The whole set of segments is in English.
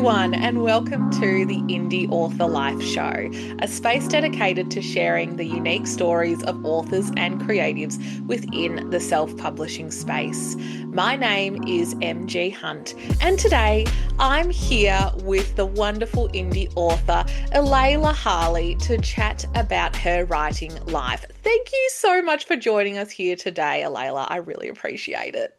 everyone, and welcome to the Indie Author Life Show, a space dedicated to sharing the unique stories of authors and creatives within the self publishing space. My name is MG Hunt, and today I'm here with the wonderful indie author Elaelah Harley to chat about her writing life. Thank you so much for joining us here today, Elaelah. I really appreciate it.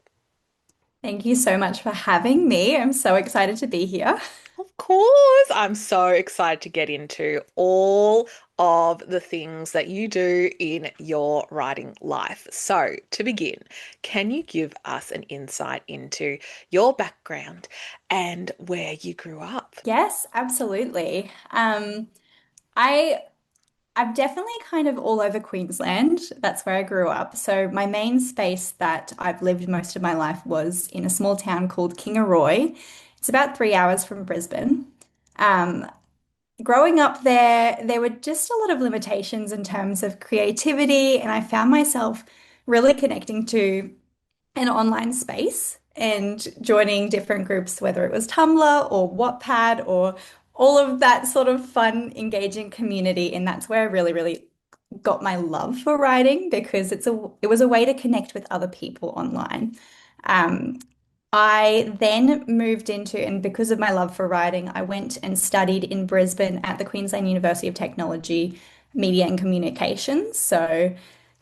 Thank you so much for having me. I'm so excited to be here. Of course, I'm so excited to get into all of the things that you do in your writing life. So, to begin, can you give us an insight into your background and where you grew up? Yes, absolutely. I I'm definitely kind of all over Queensland. That's where I grew up. So my main space that I've lived most of my life was in a small town called Kingaroy. It's about 3 hours from Brisbane. Um, Growing up there, there were just a lot of limitations in terms of creativity, and I found myself really connecting to an online space and joining different groups, whether it was Tumblr or Wattpad or all of that sort of fun, engaging community. And that's where I really, really got my love for writing because it was a way to connect with other people online. Um, I then moved into, and because of my love for writing, I went and studied in Brisbane at the Queensland University of Technology, Media and Communications. So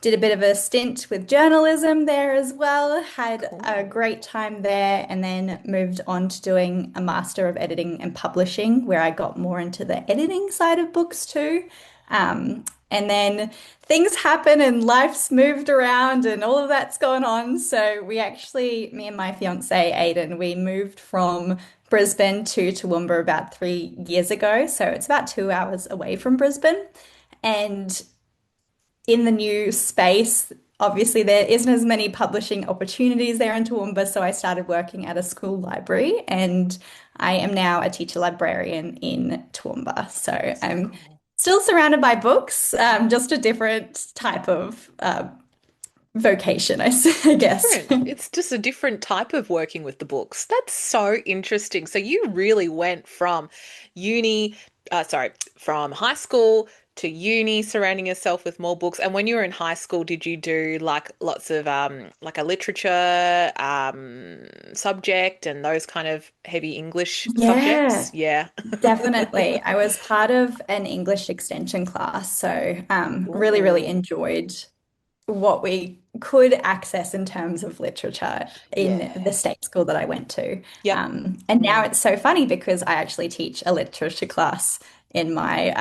did a bit of a stint with journalism there as well, had a Cool. great time there, and then moved on to doing a Master of Editing and Publishing, where I got more into the editing side of books too. And then things happen and life's moved around and all of that's gone on. So me and my fiance Aiden, we moved from Brisbane to Toowoomba about 3 years ago. So it's about 2 hours away from Brisbane. And in the new space, obviously there isn't as many publishing opportunities there in Toowoomba, so I started working at a school library and I am now a teacher librarian in Toowoomba. So So I'm cool. still surrounded by books, just a different type of vocation, I guess. Different. It's just a different type of working with the books. That's so interesting. So you really went from uni, from high school to uni, surrounding yourself with more books. And when you were in high school, did you do like lots of like a literature subject and those kind of heavy English subjects? Yeah, Yeah. definitely. I was part of an English extension class, so really, really Ooh, enjoyed what we could access in terms of literature in the yeah. state school that I went to. Yep. And now Mm. it's so funny because I actually teach a literature class in my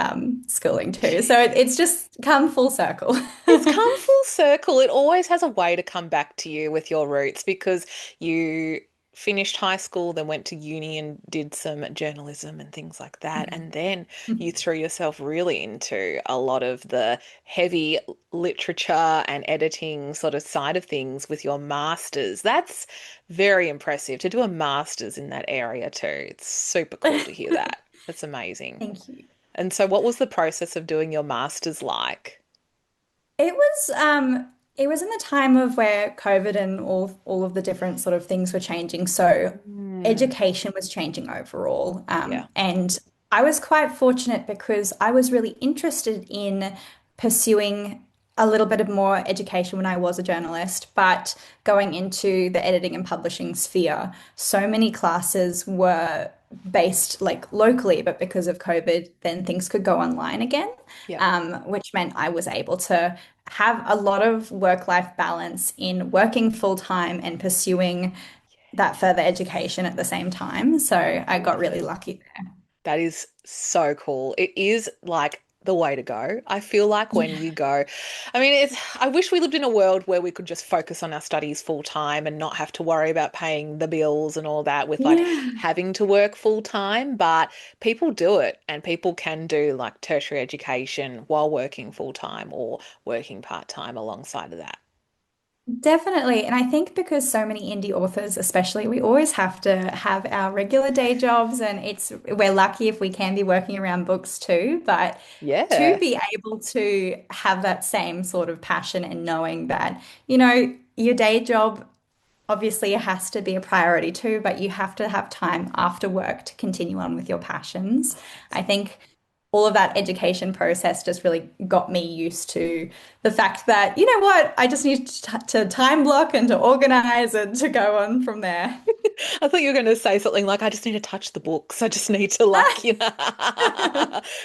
schooling too. So it's just come full circle. It's come full circle. It always has a way to come back to you with your roots because you finished high school, then went to uni and did some journalism and things like that. And then you threw yourself really into a lot of the heavy literature and editing sort of side of things with your masters. That's very impressive to do a master's in that area too. It's super cool to hear that. That's amazing. Thank you. And so, what was the process of doing your master's like? It was in the time of where COVID and all of the different sort of things were changing. So Mm, education was changing overall. yeah. And I was quite fortunate because I was really interested in pursuing a little bit of more education when I was a journalist, but going into the editing and publishing sphere, so many classes were based like locally, but because of COVID, then things could go online again, Yeah. which meant I was able to have a lot of work-life balance in working full-time and pursuing that further education at the same time. So I got Love really it. lucky That is so cool. It is like the way to go. I feel like when there. you go, I mean, I wish we lived in a world where we could just focus on our studies full time and not have to worry about paying the bills and all that with like Yeah. having to work full time. But people do it and people can do like tertiary education while working full time or working part time alongside of that. Definitely. And I think because so many indie authors, especially, we always have to have our regular day jobs, and we're lucky if we can be working around books too. But to Yeah. be able to have that same sort of passion and knowing that, your day job obviously it has to be a priority too, but you have to have time after work to continue on with your passions. I think all of that education process just really got me used to the fact that, you know what, I just need to time block and to organize and to go on from there. I thought you were going to say something like, I just need to touch the books. I just need to like,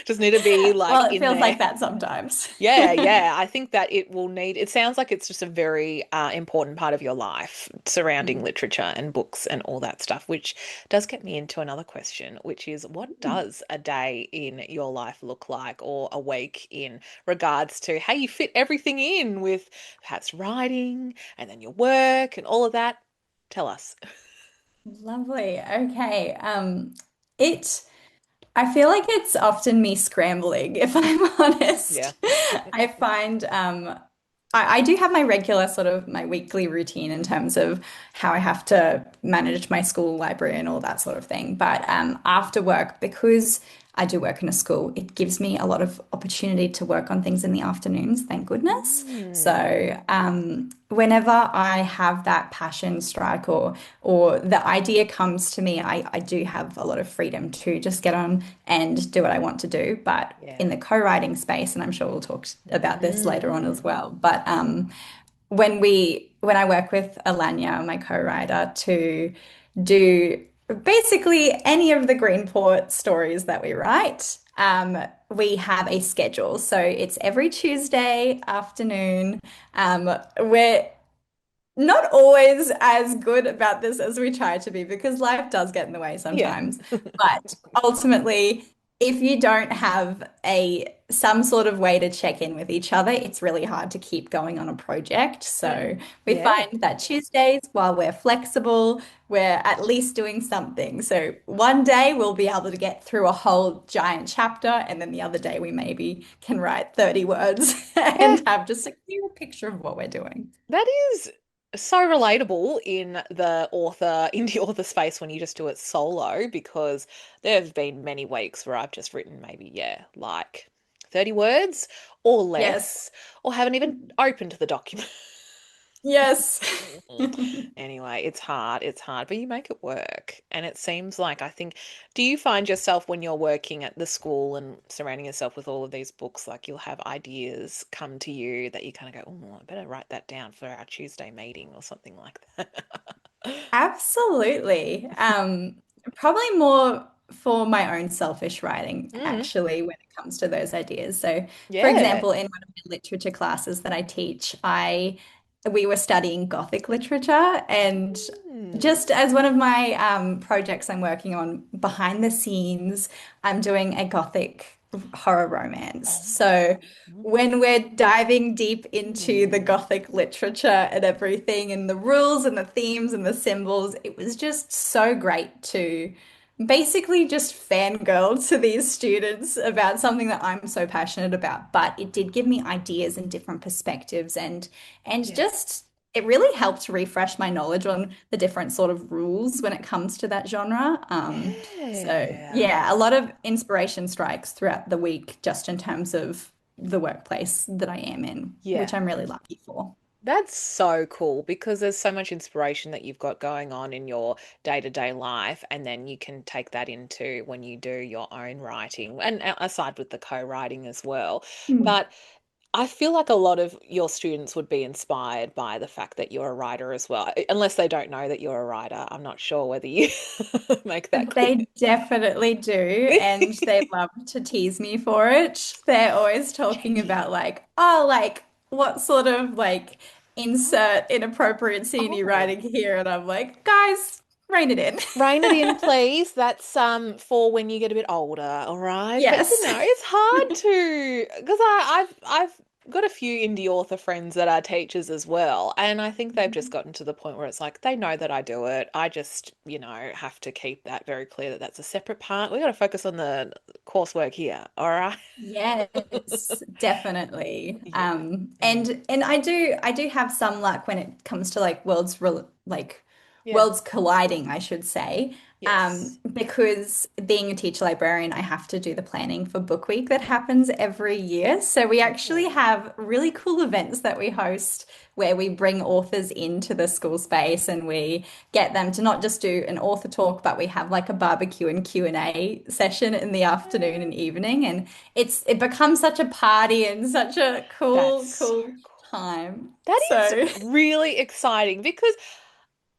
just need to be like Well, it in feels there. like that sometimes. Yeah, yeah. I think that it will need, it sounds like it's just a very important part of your life surrounding Mm. literature and books and all that stuff, which does get me into another question, which is what does a day in your life look like or a week in regards to how you fit everything in with perhaps writing and then your work and all of that? Tell us. Lovely. Okay. It I feel like it's often me scrambling, if I'm Yeah. honest. I find I do have my regular sort of my weekly routine in terms of how I have to manage my school library and all that sort of thing. But after work, because I do work in a school, it gives me a lot of opportunity to work on things in the afternoons, thank goodness. Mm, So whenever I have that passion strike or the idea comes to me, I do have a lot of freedom to just get on and do what I want to do. But in yeah. the co-writing space, and I'm sure we'll talk about this later on as Mm, well, but when I work with Alanya, my co-writer, to do basically any of the Greenport stories that we write, we have a schedule. So it's every Tuesday afternoon. We're not always as good about this as we try to be because life does get in the way yeah. sometimes. But ultimately, if you don't have a some sort of way to check in with each other, it's really hard to keep going on a project. So we Yeah. find that Tuesdays, while we're flexible, we're at least doing something. So one day we'll be able to get through a whole giant chapter, and then the other day we maybe can write 30 words Yeah. and have just a clearer picture of what we're doing. That is so relatable in the indie author space when you just do it solo, because there have been many weeks where I've just written maybe, yeah, like 30 words or Yes. less, or haven't even opened the document. Yes. Anyway, it's hard. It's hard, but you make it work. And it seems like, I think, do you find yourself when you're working at the school and surrounding yourself with all of these books, like you'll have ideas come to you that you kind of go, oh, I better write that down for our Tuesday meeting or something like that? Absolutely. Probably more for my own selfish writing, Mm, actually, when it comes to those ideas. So, for yeah. example, in one of the literature classes that I teach, I we were studying Gothic literature, and Mm, just as one of my projects I'm working on behind the scenes, I'm doing a Gothic horror romance. oh, So when we're diving deep into the mm, Gothic literature and everything, and the rules and the themes and the symbols, it was just so great to basically just fangirl to these students about something that I'm so passionate about. But it did give me ideas and different perspectives and yeah. just it really helped refresh my knowledge on the different sort of rules when it comes to that genre. So Yeah. yeah, a lot of inspiration strikes throughout the week just in terms of the workplace that I am in, which Yeah. I'm really lucky for. That's so cool because there's so much inspiration that you've got going on in your day-to-day life, and then you can take that into when you do your own writing, and aside with the co-writing as well. Hmm. But I feel like a lot of your students would be inspired by the fact that you're a writer as well, unless they don't know that you're a writer. I'm not sure whether you make that clear. They definitely do, and they love to tease me for it. They're always talking Cheeky. about like, oh, like what sort of like insert inappropriate scene you Oh. writing here, and I'm like, guys, rein it in. Rein it in, please. That's for when you get a bit older, all right? But Yes. it's hard to because I've got a few indie author friends that are teachers as well, and I think they've just gotten to the point where it's like they know that I do it. I just, have to keep that very clear that that's a separate part. We got to focus on the coursework here, all right? Yes, definitely. Yeah. And I do have some luck when it comes to like like Yeah. worlds colliding, I should say. Yes. Because being a teacher librarian, I have to do the planning for Book Week that happens every year. So we actually Oh, have really cool events that we host where we bring authors into the school space and we get them to not just do an author talk, but we have like a barbecue and Q&A session in the afternoon and evening. And it becomes such a party and such a that's cool, so cool cool. time. That is So, really exciting because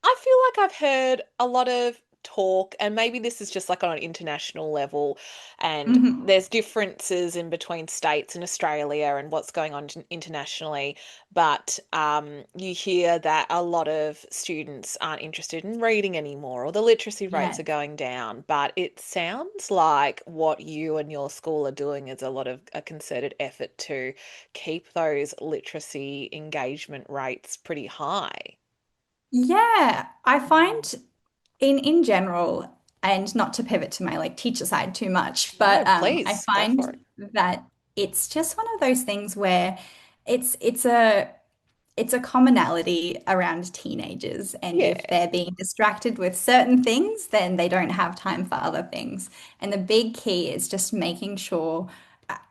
I feel like I've heard a lot of talk, and maybe this is just like on an international level, and mhm. there's differences in between states and Australia and what's going on internationally. But you hear that a lot of students aren't interested in reading anymore, or the literacy rates are Yes. going down. But it sounds like what you and your school are doing is a lot of a concerted effort to keep those literacy engagement rates pretty high. Yeah, I Mm. find in general, and not to pivot to my like teacher side too much, No, but I please go for find it. that it's just one of those things where it's it's a it's a commonality around teenagers, and Yeah. if they're being distracted with certain things, then they don't have time for other things. And the big key is just making sure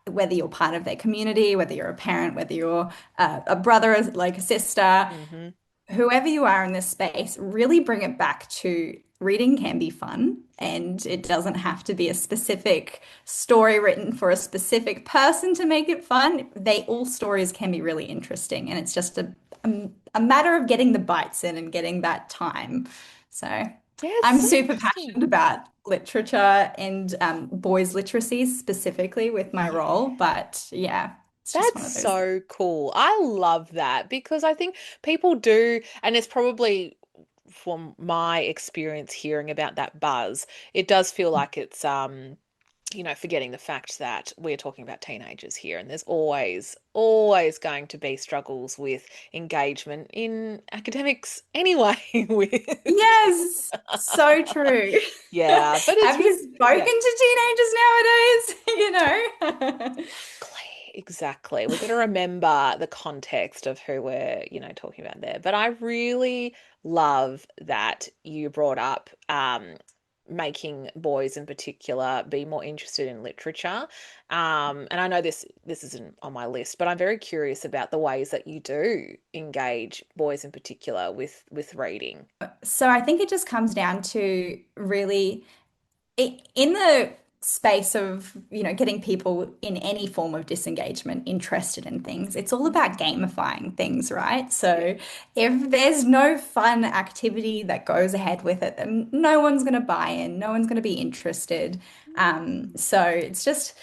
whether you're part of their community, whether you're a parent, whether you're a brother, like a sister, Hmm. whoever you are in this space, really bring it back to reading can be fun Yeah. and it doesn't have to be a specific story written for a specific person to make it fun. All stories can be really interesting and it's just a matter of getting the bites in and getting that time. So Yeah, it's I'm so super passionate interesting. about literature and boys literacy specifically with my Yeah. role, but yeah, it's just That's one of those things. so cool. I love that because I think people do, and it's probably from my experience hearing about that buzz, it does feel like it's forgetting the fact that we're talking about teenagers here, and there's always going to be struggles with engagement in academics anyway with Yes, so true. yeah, but it's Have you spoken yeah. to teenagers nowadays? You know? Exactly. We've got to remember the context of who we're, talking about there. But I really love that you brought up making boys in particular be more interested in literature. And I know this isn't on my list, but I'm very curious about the ways that you do engage boys in particular with reading. So I think it just comes down to really in the space of, getting people in any form of disengagement interested in things, it's all Mhm. about gamifying things, right? Yeah. So if there's no fun activity that goes ahead with it, then no one's going to buy in, no one's going to be interested. So it's just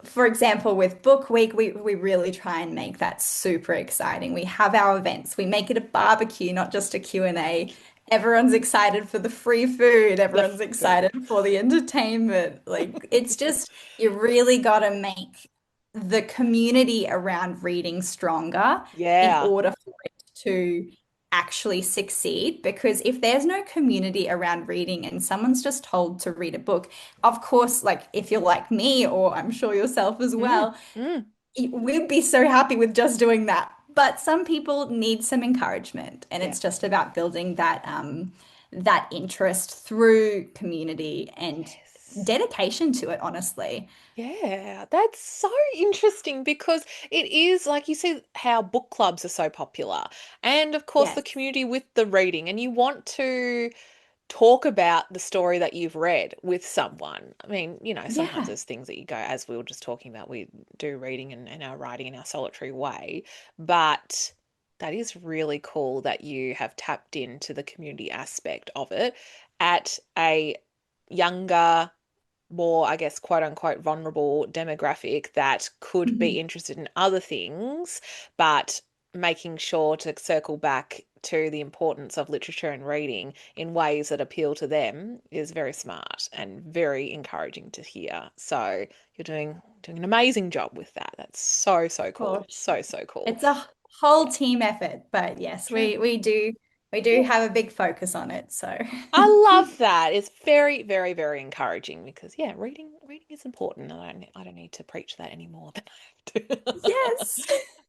for example, with Book Week, we really try and make that super exciting. We have our events. We make it a barbecue, not just a Q&A. Everyone's excited for the free food. The Everyone's food. excited for the entertainment. Like, it's just, you really got to make the community around reading stronger in Yeah. order for it to actually succeed. Because if there's no community around reading and someone's just told to read a book, of course, like if you're like me, or I'm sure yourself as Mm, well, mm. we'd be so happy with just doing that. But some people need some encouragement, and Yeah. it's just about building that interest through community and Yes. dedication to it, honestly. Yeah, that's so interesting because it is, like you said, how book clubs are so popular. And of course, the Yes. community with the reading, and you want to talk about the story that you've read with someone. I mean, sometimes Yeah. there's things that you go, as we were just talking about, we do reading and our writing in our solitary way. But that is really cool that you have tapped into the community aspect of it at a younger more, I guess, quote unquote, vulnerable demographic that could be Mhm. interested in other things, but making sure to circle back to the importance of literature and reading in ways that appeal to them is very smart and very encouraging to hear. So you're doing an amazing job with that. That's so, so cool. For So, sure. so cool. It's a whole Yeah. team effort, but yes, True. we do Yeah. have a big focus on it. So I love that. It's very, very, very encouraging because yeah, reading is important, and I don't need to preach that any more than I have to. yes.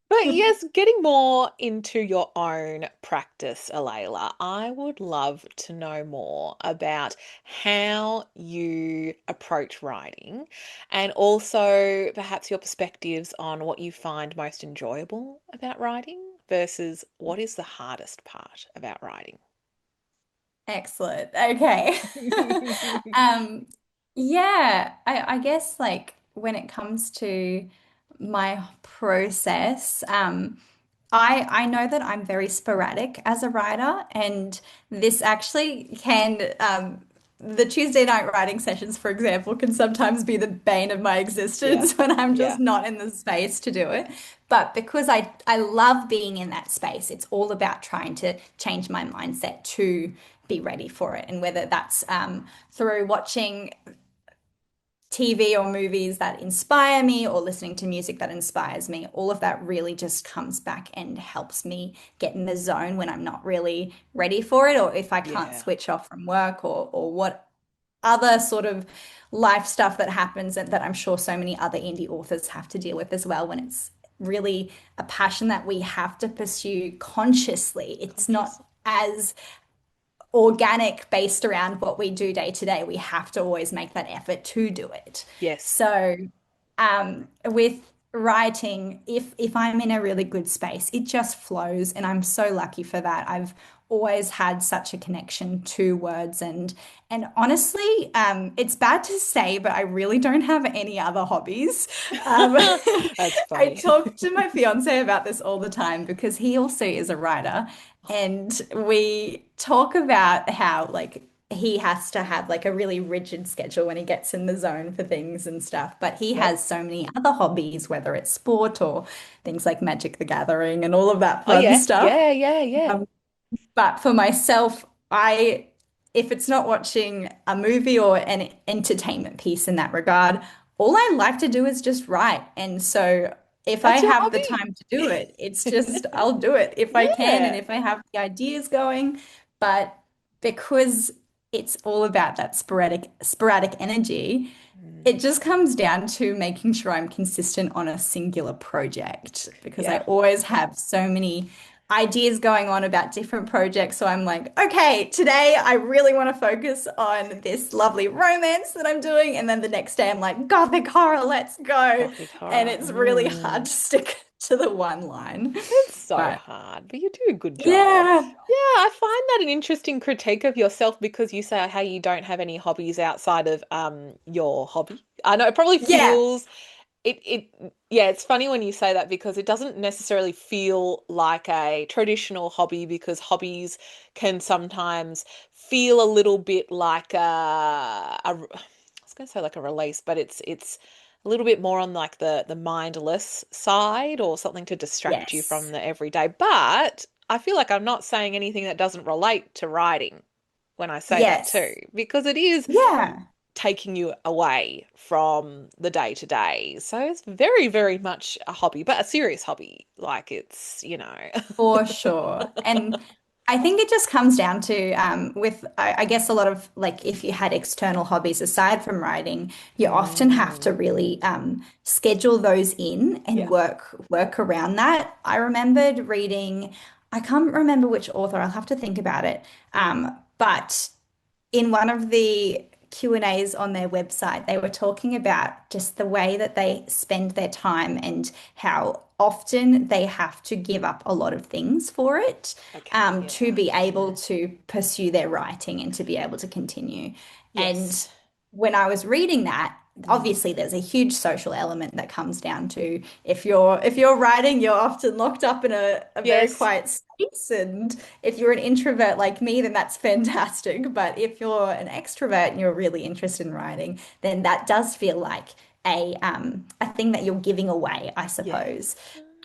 But yes, getting more into your own practice, Alayla, I would love to know more about how you approach writing and also perhaps your perspectives on what you find most enjoyable about writing versus what is the hardest part about writing. Excellent. Okay. Um, yeah, I guess like when it comes to my process, I know that I'm very sporadic as a writer, and this actually can the Tuesday night writing sessions, for example, can sometimes be the bane of my Yeah. existence when I'm Yeah. just not in the space to do it. But because I love being in that space, it's all about trying to change my mindset to be ready for it. And whether that's through watching TV or movies that inspire me or listening to music that inspires me, all of that really just comes back and helps me get in the zone when I'm not really ready for it, or if I can't Yeah. switch off from work or what other sort of life stuff that happens and that I'm sure so many other indie authors have to deal with as well when it's really a passion that we have to pursue consciously. It's not Conscious. as organic based around what we do day to day. We have to always make that effort to do it. Yes. So, with writing, if I'm in a really good space, it just flows, and I'm so lucky for that. I've always had such a connection to words, and honestly, it's bad to say, but I really don't have any other hobbies. Um, That's I funny. talk to my fiance about this all the time because he also is a writer. And we talk about how like he has to have like a really rigid schedule when he gets in the zone for things and stuff. But he Yep. has so many other hobbies, whether it's sport or things like Magic the Gathering and all of that Oh fun yeah. stuff. Yeah, yeah, yeah. Um, but for myself, if it's not watching a movie or an entertainment piece in that regard, all I like to do is just write. And so if I That's your have the hobby. time to do it, it's just, I'll do it if I can and Yeah. if I have the ideas going. But because it's all about that sporadic energy, Mm, it just comes down to making sure I'm consistent on a singular project because I yeah. always have so many ideas going on about different projects. So I'm like, okay, today I really want to focus on this lovely romance that I'm doing. And then the next day I'm like, gothic horror, let's go. Gothic And horror. it's really hard to stick to the one line. It's so But hard, but you do a good job. yeah, Yeah, I find that an interesting critique of yourself because you say how you don't have any hobbies outside of your hobby. I know it probably yeah, feels it yeah, it's funny when you say that because it doesn't necessarily feel like a traditional hobby because hobbies can sometimes feel a little bit like I was going to say like a release, but it's a little bit more on like the mindless side or something to distract you from yes, the everyday. But I feel like I'm not saying anything that doesn't relate to writing when I say that too, yes, because it is yeah. taking you away from the day to day. So it's very, very much a hobby, but a serious hobby. Like it's. For sure. And I think it just comes down to with I guess a lot of like if you had external hobbies aside from writing, you often have to Mm, really schedule those in and yeah. work around that. I remembered reading, I can't remember which author, I'll have to think about it. But in one of the Q&As on their website, they were talking about just the way that they spend their time and how often they have to give up a lot of things for it, Okay. to Yeah. be able to pursue their writing and to be able to continue. And Yes. when I was reading that, Mm, obviously there's a huge social element that comes down to if you're writing, you're often locked up in a very yes. quiet space. And if you're an introvert like me, then that's fantastic. But if you're an extrovert and you're really interested in writing, then that does feel like a thing that you're giving away, I Yeah. suppose.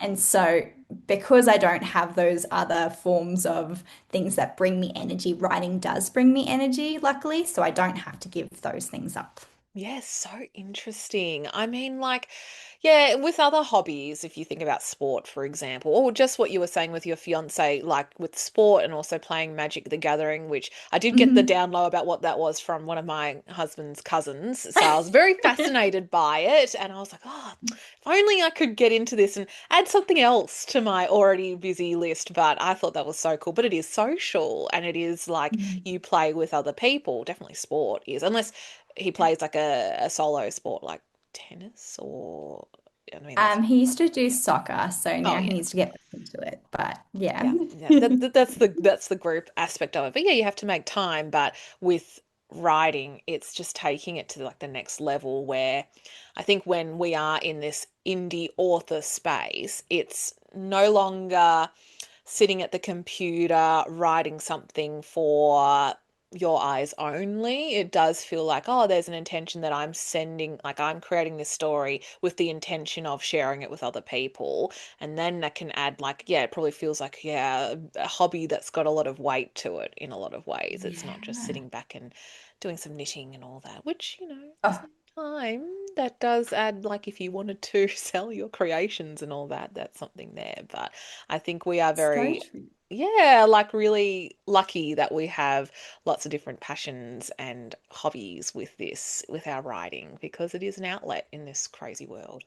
And so because I don't have those other forms of things that bring me energy, writing does bring me energy, luckily. So I don't have to give those things up. Yes, so interesting. I mean, like, yeah, with other hobbies, if you think about sport, for example, or just what you were saying with your fiance, like with sport and also playing Magic the Gathering, which I did get the Mhm. down low about what that was from one of my husband's cousins. So I was very fascinated by it. And I was like, oh, if only I could get into this and add something else to my already busy list. But I thought that was so cool. But it is social and it is like Mhm. you play with other people. Definitely sport is, unless he plays like a solo sport like tennis or I mean that's He used to do soccer, so oh now he yeah. needs to get back into it. But yeah. Yeah, yeah. That's the group aspect of it. But yeah, you have to make time. But with writing, it's just taking it to like the next level where I think when we are in this indie author space, it's no longer sitting at the computer writing something for your eyes only. It does feel like, oh, there's an intention that I'm sending, like I'm creating this story with the intention of sharing it with other people. And then that can add, like, yeah, it probably feels like, yeah, a hobby that's got a lot of weight to it in a lot of ways. It's not just Yeah. sitting back and doing some knitting and all that, which, at the Oh, same time, that does add, like, if you wanted to sell your creations and all that, that's something there. But I think we are so very, true. yeah, like really lucky that we have lots of different passions and hobbies with this, with our writing, because it is an outlet in this crazy world.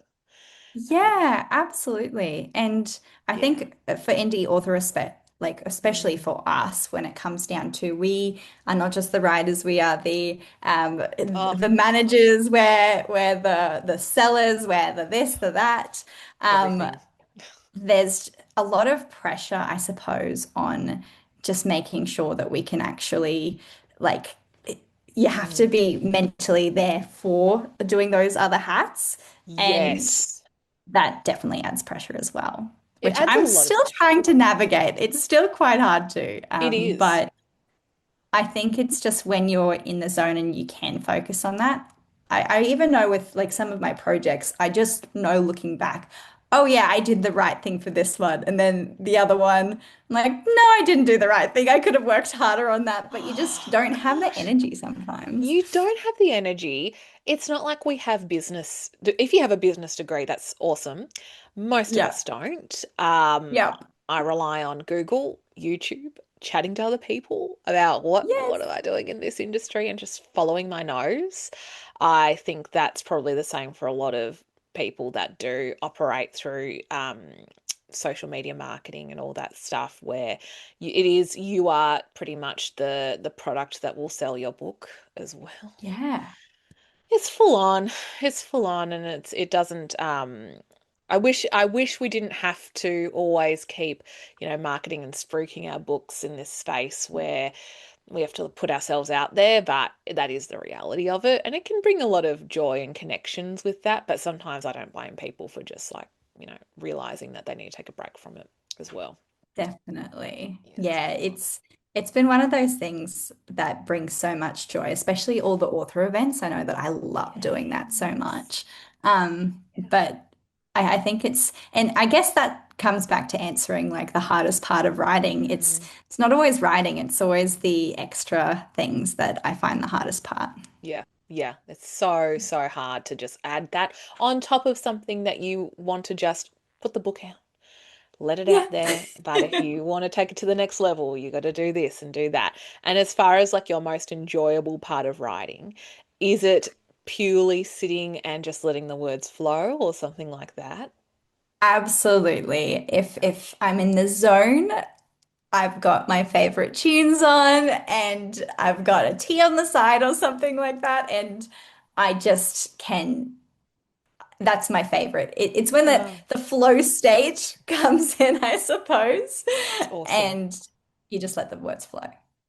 Um, Yeah, absolutely. And I yeah. think for indie author respect, like especially Mm. for us, when it comes down to we are not just the writers, we are Oh, the managers, we're the sellers, we're the this, the that. Um, everything. there's a lot of pressure, I suppose, on just making sure that we can actually like you have to Mm. be mentally there for doing those other hats. And Yes. that definitely adds pressure as well, It which adds a I'm lot of still pressure. trying to navigate. It's still quite hard to, It is. but I think it's just when you're in the zone and you can focus on that. I even know with like some of my projects, I just know looking back, oh yeah, I did the right thing for this one. And then the other one, I'm like, no, I didn't do the right thing. I could have worked harder on that, but you just Oh, don't have the gosh. energy sometimes. You don't have the energy. It's not like we have business. If you have a business degree, that's awesome. Most of Yeah. us don't. Yeah. I rely on Google, YouTube, chatting to other people about what Yes. am I doing in this industry and just following my nose. I think that's probably the same for a lot of people that do operate through social media marketing and all that stuff where you are pretty much the product that will sell your book as well. Yeah. It's full on. It's full on and it doesn't I wish we didn't have to always keep, marketing and spruiking our books in this space where we have to put ourselves out there, but that is the reality of it. And it can bring a lot of joy and connections with that. But sometimes I don't blame people for just like, realizing that they need to take a break from it as well. Definitely. Yeah, it's Yeah, full on. it's been one of those things that brings so much joy, especially all the author events. I know that I love doing that so Yes. much. But I think and I guess that comes back to answering like the hardest part of writing. Mm, It's not always writing, it's always the extra things that I find the hardest part. yeah. Yeah. It's so, so hard to just add that on top of something that you want to just put the book out, let it Yeah. out there. But if you want to take it to the next level, you got to do this and do that. And as far as like your most enjoyable part of writing, is it purely sitting and just letting the words flow or something like that? Absolutely. Yeah. If I'm in the zone, I've got my favorite tunes on and I've got a tea on the side or something like that. And I just can, that's my favorite. It's when Oh, the flow stage comes in, I suppose. it's awesome. And you just let the words flow.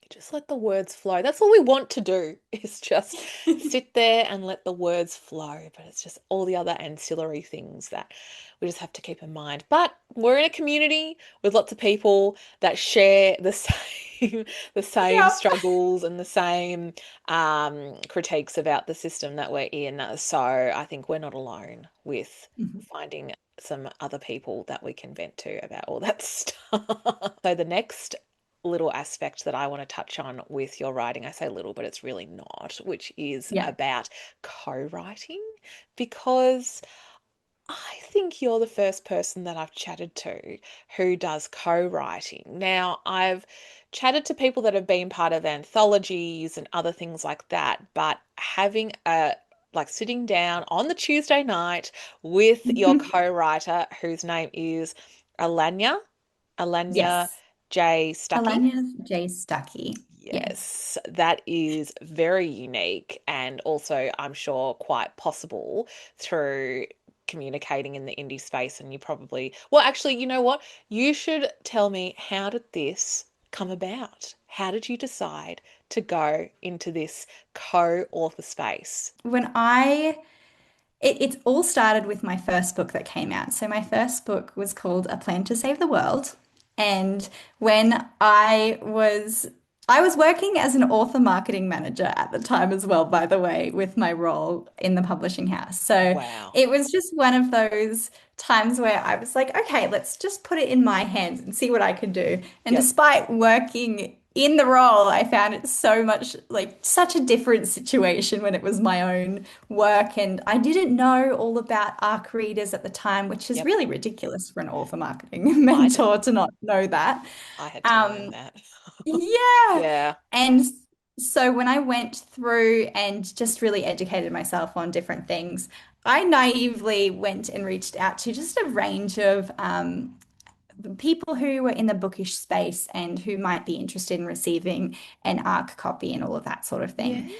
Just let the words flow. That's all we want to do is just sit there and let the words flow. But it's just all the other ancillary things that we just have to keep in mind. But we're in a community with lots of people that share the same the same Yep. struggles and the same critiques about the system that we're in. So I think we're not alone with Mhm. finding some other people that we can vent to about all that stuff. So the next little aspect that I want to touch on with your writing. I say little, but it's really not, which is Yeah. about co-writing, because I think you're the first person that I've chatted to who does co-writing. Now, I've chatted to people that have been part of anthologies and other things like that, but having a like sitting down on the Tuesday night with your co-writer, whose name is Alanya, Alanya Yes. J. Stuckey. Alania's J. Stuckey. Yes. Yes, that is very unique and also, I'm sure, quite possible through communicating in the indie space. And you probably, well, actually, you know what? You should tell me, how did this come about? How did you decide to go into this co-author space? When it all started with my first book that came out. So my first book was called A Plan to Save the World. And when I was working as an author marketing manager at the time as well, by the way, with my role in the publishing house. So Wow. it was just one of those times where I was like, okay, let's just put it in my hands and see what I can do. And Yep. despite working in the role, I found it so much like such a different situation when it was my own work. And I didn't know all about ARC readers at the time, which is Yep. really ridiculous for an author marketing I did. mentor to not know that. I had to learn Um, that. yeah. Yeah. And so when I went through and just really educated myself on different things, I naively went and reached out to just a range of people who were in the bookish space and who might be interested in receiving an ARC copy and all of that sort of Yeah. thing.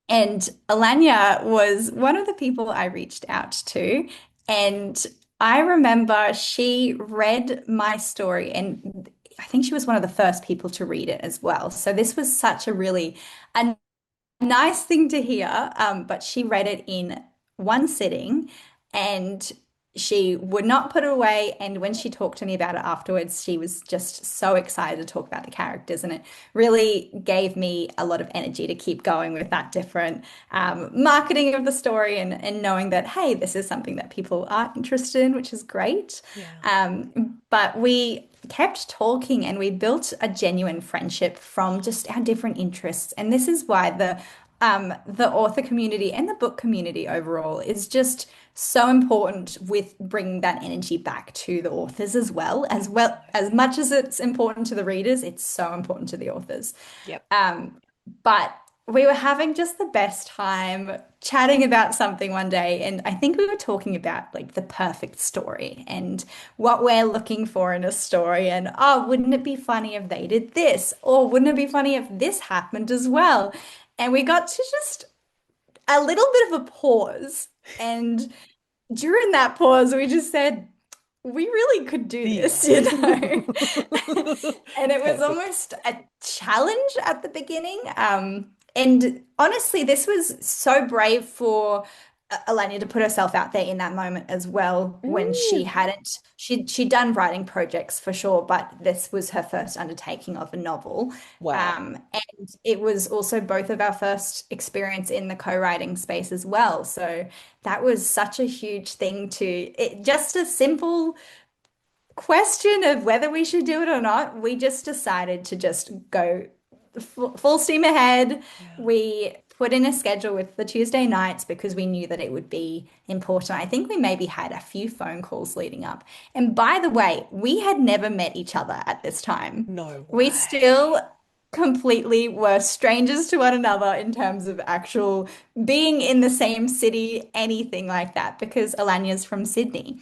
And Alanya was one of the people I reached out to. And I remember she read my story, and I think she was one of the first people to read it as well. So this was such a nice thing to hear. But she read it in one sitting and she would not put it away. And when she talked to me about it afterwards, she was just so excited to talk about the characters. And it really gave me a lot of energy to keep going with that different marketing of the story and knowing that, hey, this is something that people are interested in, which is great. Yeah. But we kept talking and we built a genuine friendship from just our different interests. And this is why the author community and the book community overall is just so important with bringing that energy back to the authors as well as Absolutely. much as it's important to the readers, it's so important to the authors. Yep. But we were having just the best time chatting about something one day, and I think we were talking about like the perfect story and what we're looking for in a story. And oh, wouldn't it be funny if they did this? Or wouldn't it be funny if this happened as well? And we got to just a little bit of a pause. And during that pause, we just said, we really could do Yeah. this, you know? And it was Perfect. almost a challenge at the beginning. And honestly, this was so brave for Alania to put herself out there in that moment as well when she Mm. hadn't, she'd done writing projects for sure, but this was her first undertaking of a novel. Wow. And it was also both of our first experience in the co-writing space as well. So that was such a huge thing just a simple question of whether we should do it or not, we just decided to just go full steam ahead. Yeah. We put in a schedule with the Tuesday nights because we knew that it would be important. I think we maybe had a few phone calls leading up. And by the way, we had never met each other at this time. No We way. still completely were strangers to one another in terms of actual being in the same city, anything like that, because Alanya's from Sydney.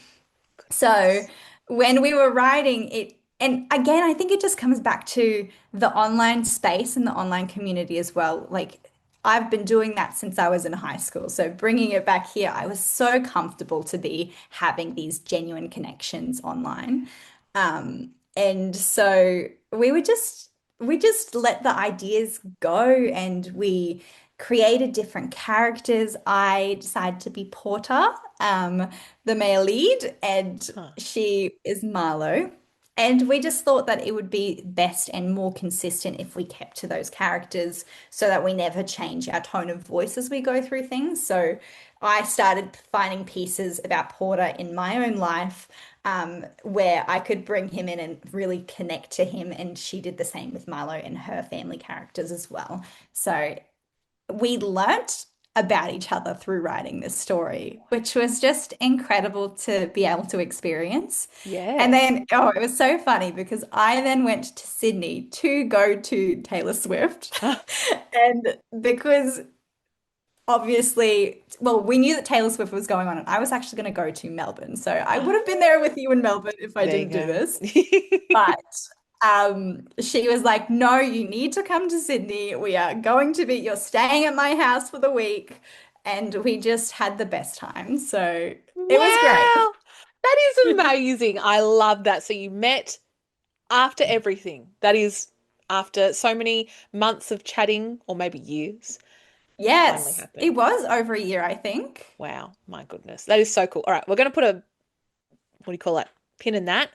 So Goodness. when we were writing it, and again, I think it just comes back to the online space and the online community as well. Like I've been doing that since I was in high school. So bringing it back here, I was so comfortable to be having these genuine connections online. And so we just let the ideas go and we created different characters. I decided to be Porter, the male lead, and Huh. she is Marlowe. And we just thought that it would be best and more consistent if we kept to those characters so that we never change our tone of voice as we go through things. So I started finding pieces about Porter in my own life, where I could bring him in and really connect to him. And she did the same with Milo and her family characters as well. So we learnt about each other through writing this story, which was just incredible to be able to experience. And Yes. then, oh, it was so funny because I then went to Sydney to go to Taylor Swift. And because obviously, well, we knew that Taylor Swift was going on, and I was actually going to go to Melbourne. So I would have been there with you in Melbourne if I There you didn't do go. this. But she was like, no, you need to come to Sydney. We are going to be, you're staying at my house for the week. And we just had the best time. So it was great. Wow. That is amazing. I love that. So you met after everything. That is after so many months of chatting, or maybe years, it finally Yes, it happened. was over a year, I think. Wow, my goodness. That is so cool. All right, we're going to put a, what do you call that? Pin in that,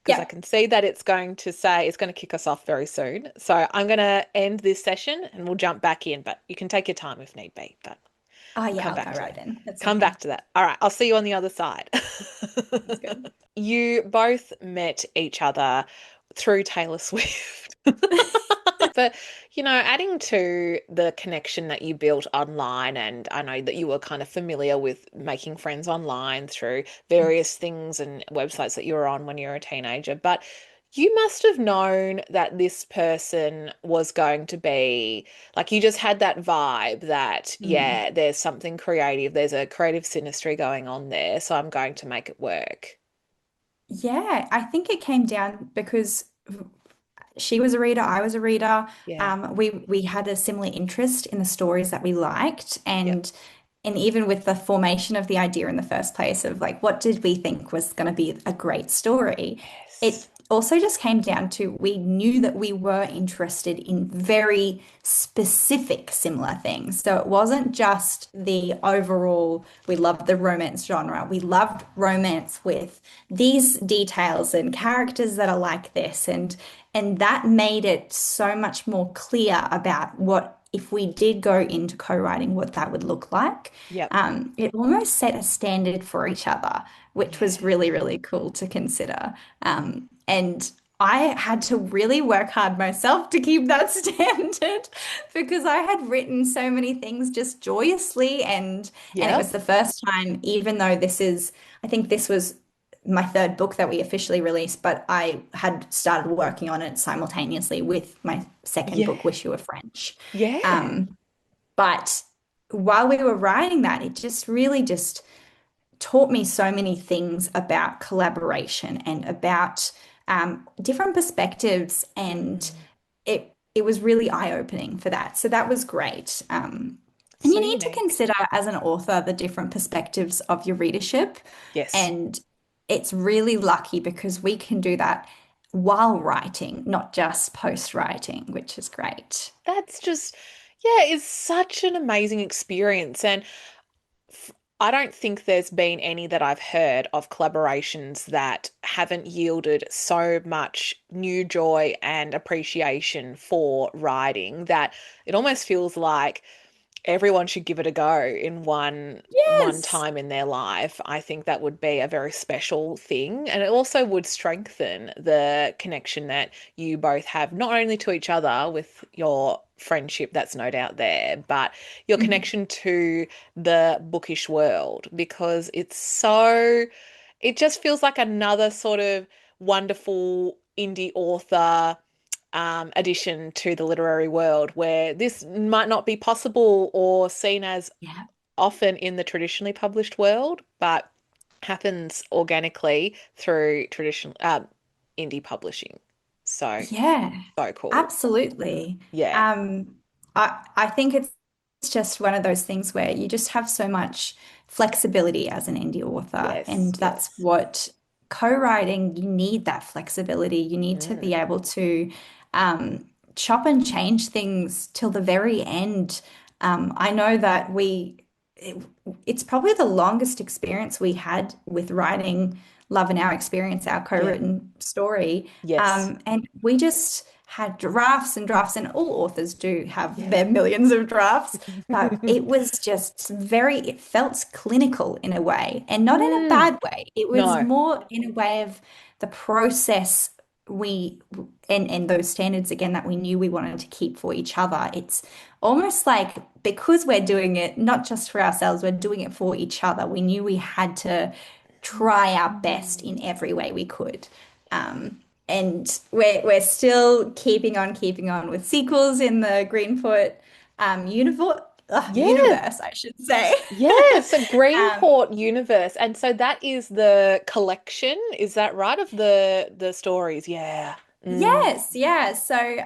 because I Yep. can see that it's going to say it's going to kick us off very soon. So I'm going to end this session and we'll jump back in, but you can take your time if need be, but Oh, we'll yeah, come I'll go back to right that. in. That's Come back okay. to that. All right, I'll see you on the other side. That's good. You both met each other through Taylor Swift. But, adding to the connection that you built online, and I know that you were kind of familiar with making friends online through various things and websites that you were on when you were a teenager, but you must have known that this person was going to be like, you just had that vibe that, Mm. yeah, there's something creative, there's a creative synastry going on there, so I'm going to make it work. Yeah, I think it came down because she was a reader, I was a reader. Yeah. We had a similar interest in the stories that we liked, Yep. and even with the formation of the idea in the first place of like what did we think was going to be a great story, it Yes. also just came down to we knew that we were interested in very specific similar things. So it wasn't just the overall, we loved the romance genre. We loved romance with these details and characters that are like this. And that made it so much more clear about what, if we did go into co-writing, what that would look like. Yep. It almost set a standard for each other, which Yeah. was really, really cool to consider. And I had to really work hard myself to keep that standard because I had written so many things just joyously, and it was Yep. the first time, even though I think this was my third book that we officially released, but I had started working on it simultaneously with my second Yeah. book, Wish You Were French. Yeah. Um, but while we were writing that, it just really just taught me so many things about collaboration and about different perspectives, and Mm. it was really eye-opening for that. So that was great. And So you need to unique. consider as an author the different perspectives of your readership, Yes. and it's really lucky because we can do that while writing, not just post-writing, which is great. That's just, yeah, it's such an amazing experience. And f- I don't think there's been any that I've heard of collaborations that haven't yielded so much new joy and appreciation for writing that it almost feels like everyone should give it a go in one Yes. time in their life. I think that would be a very special thing. And it also would strengthen the connection that you both have, not only to each other with your friendship, that's no doubt there, but your Mhm. connection to the bookish world, because it just feels like another sort of wonderful indie author addition to the literary world where this might not be possible or seen as Yeah. often in the traditionally published world, but happens organically through traditional indie publishing. So, Yeah, so cool. absolutely. Yeah. I think it's just one of those things where you just have so much flexibility as an indie author, Yes. and that's Yes. what co-writing, you need that flexibility. You need to be Mm. able to chop and change things till the very end. I know that it, it's probably the longest experience we had with writing Love in Our Experience, our Yeah. co-written story. Yes. And we just had drafts and drafts, and all authors do have Yeah. their millions of drafts, but it was just it felt clinical in a way, and not in a Mm, bad way. It was no. more in a way of the process we and those standards again that we knew we wanted to keep for each other. It's almost like because we're doing it not just for ourselves, we're doing it for each other. We knew we had to try our best Mm. in every way we could. And we're still keeping on with sequels in the Greenport Yeah. universe, I should say. Yes, a Um, Greenport universe. And so that is the collection, is that right? Of the stories. Yeah. Mm. Yes, yeah. So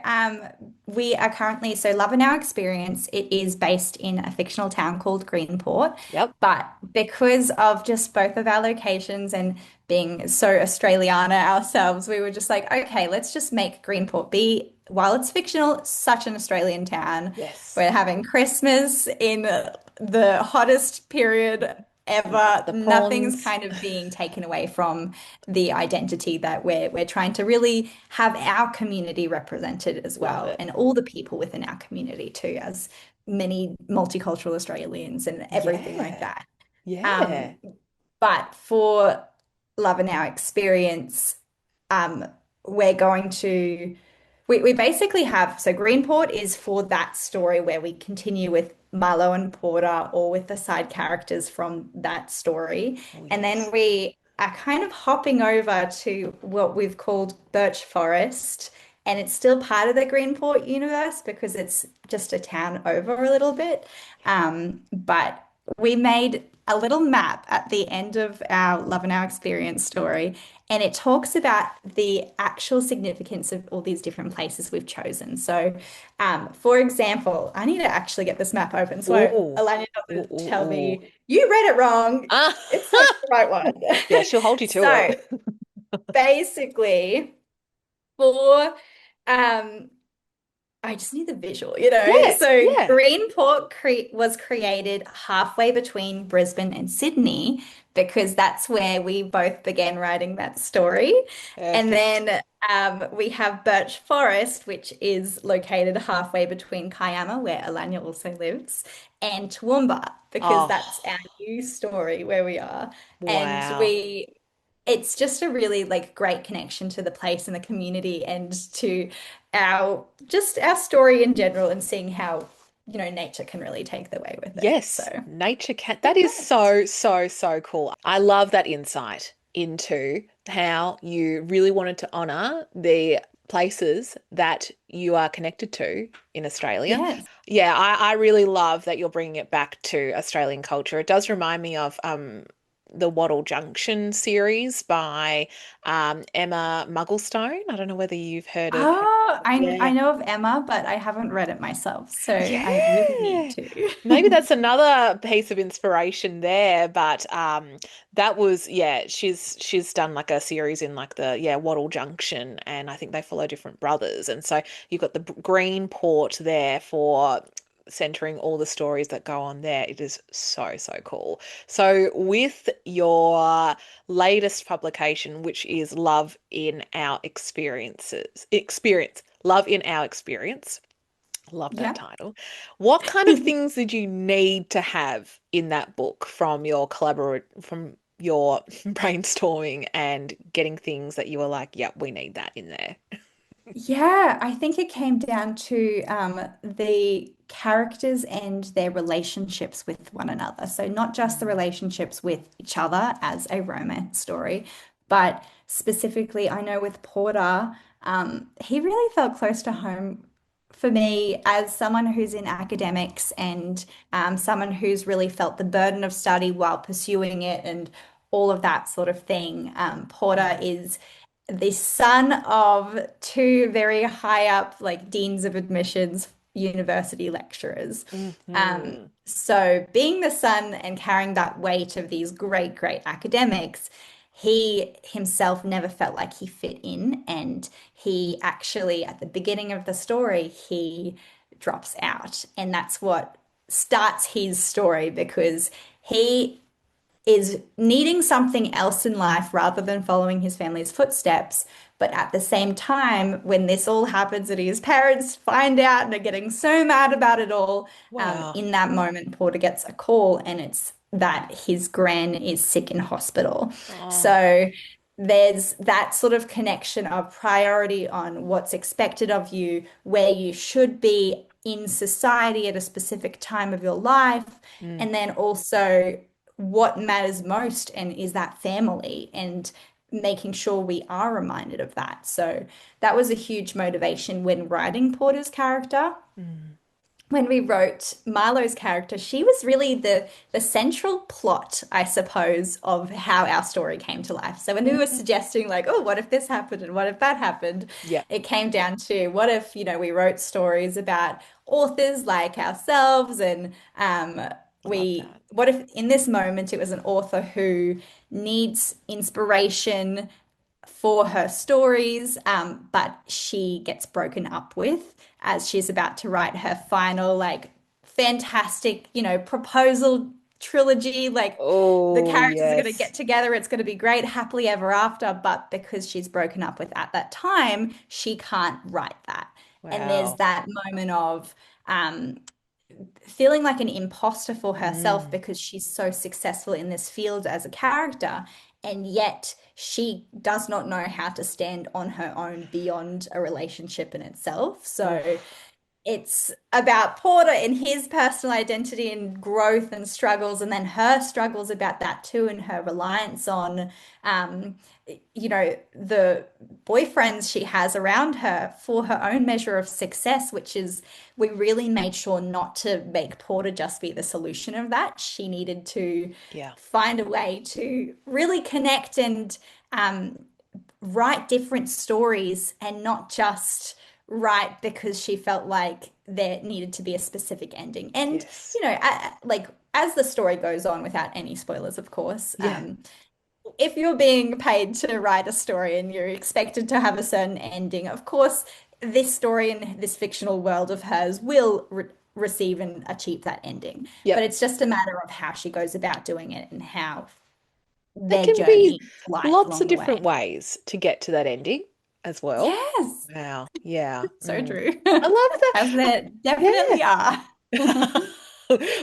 we are currently, so Love and Our Experience, it is based in a fictional town called Greenport. Yep. But because of just both of our locations and being so Australiana ourselves, we were just like, okay, let's just make Greenport be, while it's fictional, such an Australian town. Yes. We're having Christmas in the hottest period ever. The Nothing's prawns. kind of being taken away from the identity that we're trying to really have our community represented as Love well, it. and all the people within our community too, as many multicultural Australians and everything like Yeah. that. Yeah. Um, but for Love and Our Experience, um, we're going to we basically have so Greenport is for that story where we continue with Marlo and Porter or with the side characters from that story. Oh, And then yes. we are kind of hopping over to what we've called Birch Forest. And it's still part of the Greenport universe because it's just a town over a little bit. But we made a little map at the end of our Love and Our Experience story, and it talks about the actual significance of all these different places we've chosen. So, for example, I need to actually get this map open so Ooh. Alana Ooh, doesn't ooh, tell ooh. me you read it wrong. Ah. It's not the right one. Yeah, she'll hold you to So, it. basically, for I just need the visual, you know. Yeah. So Yeah. Was created halfway between Brisbane and Sydney because that's where we both began writing that story. And Perfect. then we have Birch Forest, which is located halfway between Kiama, where Alanya also lives, and Toowoomba, because that's our Oh, new story where we are. And wow. it's just a really like great connection to the place and the community and to our just our story in general and seeing how, nature can really take the way with it. So Yes, nature can. yeah. That is so, so, so cool. I love that insight into how you really wanted to honor the places that you are connected to in Australia. Yes. Yeah, I really love that you're bringing it back to Australian culture. It does remind me of the Wattle Junction series by Emma Mugglestone. I don't know whether you've heard of her. Oh, I Yeah. know of Emma, but I haven't read it myself, so I really need Yeah. Maybe to. that's another piece of inspiration there, but that was yeah, she's done like a series in like the yeah, Wattle Junction and I think they follow different brothers. And so you've got the Green Port there for centering all the stories that go on there. It is so, so cool. So with your latest publication, which is Love in Our Experience. Love that Yeah. title. What kind of things did you need to have in that book from your brainstorming and getting things that you were like, yep, we need that in there. Yeah, I think it came down to the characters and their relationships with one another. So, not just the Mm. relationships with each other as a romance story, but specifically, I know with Porter, he really felt close to home for me as someone who's in academics and someone who's really felt the burden of study while pursuing it and all of that sort of thing. Porter Mm. is the son of two very high up, like deans of admissions, university lecturers. Hmm. So being the son and carrying that weight of these great, great academics, he himself never felt like he fit in. And he actually, at the beginning of the story, he drops out. And that's what starts his story because he is needing something else in life rather than following his family's footsteps. But at the same time, when this all happens and his parents find out and are getting so mad about it all, Wow. in that moment, Porter gets a call and it's that his gran is sick in hospital. Oh. So there's that sort of connection of priority on what's expected of you, where you should be in society at a specific time of your life, Mm, and then also what matters most, and is that family, and making sure we are reminded of that. So that was a huge motivation when writing Porter's character. mm, When we wrote Marlowe's character, she was really the central plot, I suppose, of how our story came to life. So when we were mm. suggesting like, oh, what if this happened and what if that happened, Yeah, it came down to what if, we wrote stories about authors like ourselves, and love that. what if in this moment it was an author who needs inspiration for her stories, but she gets broken up with as she's about to write her final, like, fantastic, proposal trilogy. Like, the Oh, characters are going to get yes. together, it's going to be great, happily ever after. But because she's broken up with at that time, she can't write that. And there's Wow. that moment of um, feeling like an imposter for herself Mm, because she's so successful in this field as a character, and yet she does not know how to stand on her own beyond a relationship in itself. So oof. it's about Porter and his personal identity and growth and struggles, and then her struggles about that too, and her reliance on, um, the boyfriends she has around her for her own measure of success, which is, we really made sure not to make Porter just be the solution of that. She needed to Yeah. find a way to really connect and write different stories, and not just write because she felt like there needed to be a specific ending. And, Yes. like, as the story goes on, without any spoilers, of course, Yeah. if you're being paid to write a story and you're expected to have a certain ending, of course, this story and this fictional world of hers will receive and achieve that ending. But Yep. it's just a matter of how she goes about doing it and how There their can be journey to life lots of along the way. different ways to get to that ending as well. Yes, Wow. Yeah. so Mm. true. I love As that. there Yeah. definitely are.